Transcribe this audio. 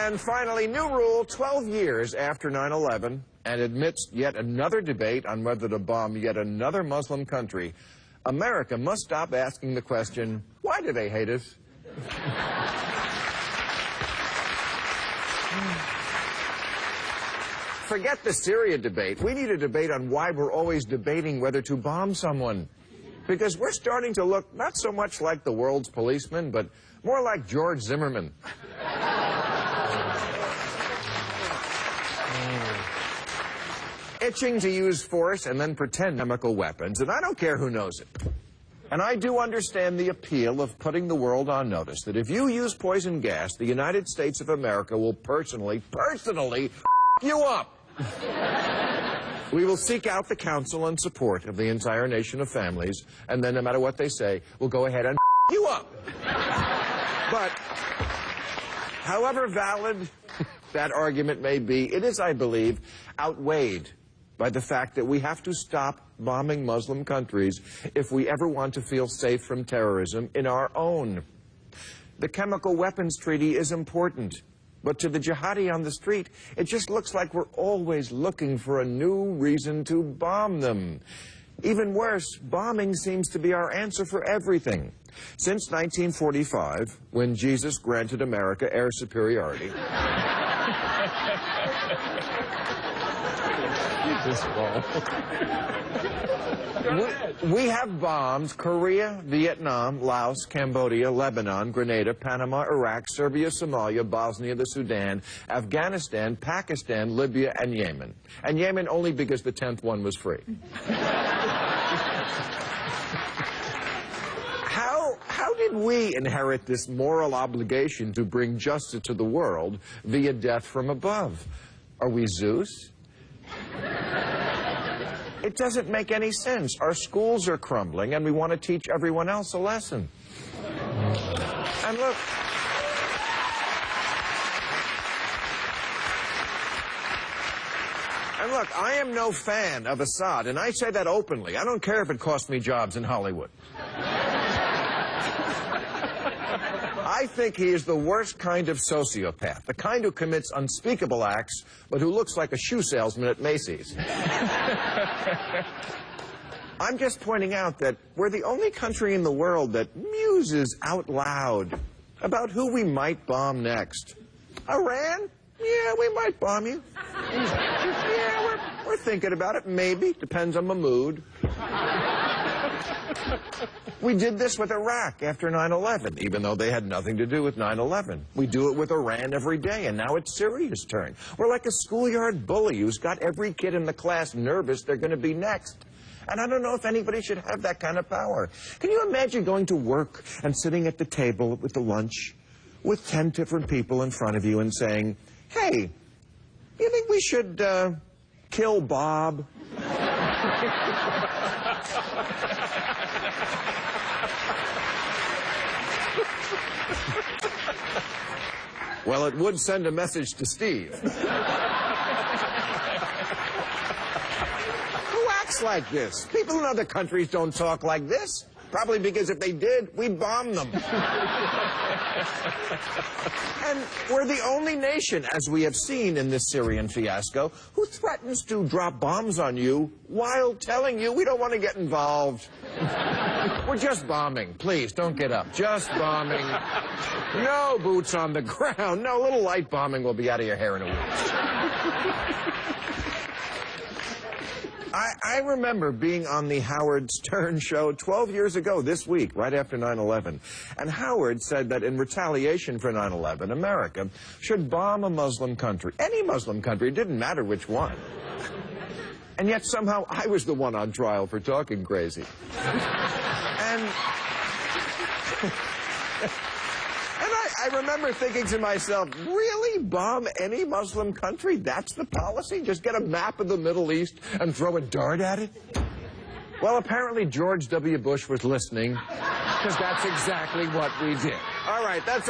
And finally, new rule 12 years after 9/11, and amidst yet another debate on whether to bomb yet another Muslim country, America must stop asking the question, why do they hate us? Forget the Syria debate. We need a debate on why we're always debating whether to bomb someone. Because we're starting to look not so much like the world's policeman, but more like George Zimmerman. Itching to use force and then pretend chemical weapons, and I don't care who knows it. And I do understand the appeal of putting the world on notice that if you use poison gas, the United States of America will personally you up. We will seek out the counsel and support of the entire nation of families, and then no matter what they say, we'll go ahead and you up. But however valid that argument may be, it is, I believe, outweighed by the fact that we have to stop bombing Muslim countries if we ever want to feel safe from terrorism in our own. The chemical weapons treaty is important, but to the jihadi on the street, it just looks like we're always looking for a new reason to bomb them. Even worse, bombing seems to be our answer for everything. Since 1945, when Jesus granted America air superiority, we have bombed Korea, Vietnam, Laos, Cambodia, Lebanon, Grenada, Panama, Iraq, Serbia, Somalia, Bosnia, the Sudan, Afghanistan, Pakistan, Libya, and Yemen. And Yemen only because the 10th one was free. How did we inherit this moral obligation to bring justice to the world via death from above? Are we Zeus? It doesn't make any sense. Our schools are crumbling, and we want to teach everyone else a lesson. And look, I am no fan of Assad, and I say that openly. I don't care if it costs me jobs in Hollywood. I think he is the worst kind of sociopath, the kind who commits unspeakable acts, but who looks like a shoe salesman at Macy's. I'm just pointing out that we're the only country in the world that muses out loud about who we might bomb next. Iran? Yeah, we might bomb you. Yeah, we're thinking about it, maybe. Depends on the mood. We did this with Iraq after 9/11, even though they had nothing to do with 9/11. We do it with Iran every day, and now it's Syria's turn. We're like a schoolyard bully who's got every kid in the class nervous they're going to be next. And I don't know if anybody should have that kind of power. Can you imagine going to work and sitting at the table with the lunch with 10 different people in front of you and saying, hey, you think we should kill Bob? Well, it would send a message to Steve. Who acts like this? People in other countries don't talk like this. Probably because if they did, we'd bomb them. And we're the only nation, as we have seen in this Syrian fiasco, who threatens to drop bombs on you while telling you we don't want to get involved. We're just bombing. Please, don't get up. Just bombing. No boots on the ground. No, a little light bombing will be out of your hair in a week. I remember being on the Howard Stern show 12 years ago this week, right after 9/11. And Howard said that in retaliation for 9/11, America should bomb a Muslim country. Any Muslim country, it didn't matter which one. And yet somehow I was the one on trial for talking crazy. And I remember thinking to myself, really, bomb any Muslim country? That's the policy? Just get a map of the Middle East and throw a dart at it? Well, apparently George W. Bush was listening, because that's exactly what we did. All right, that's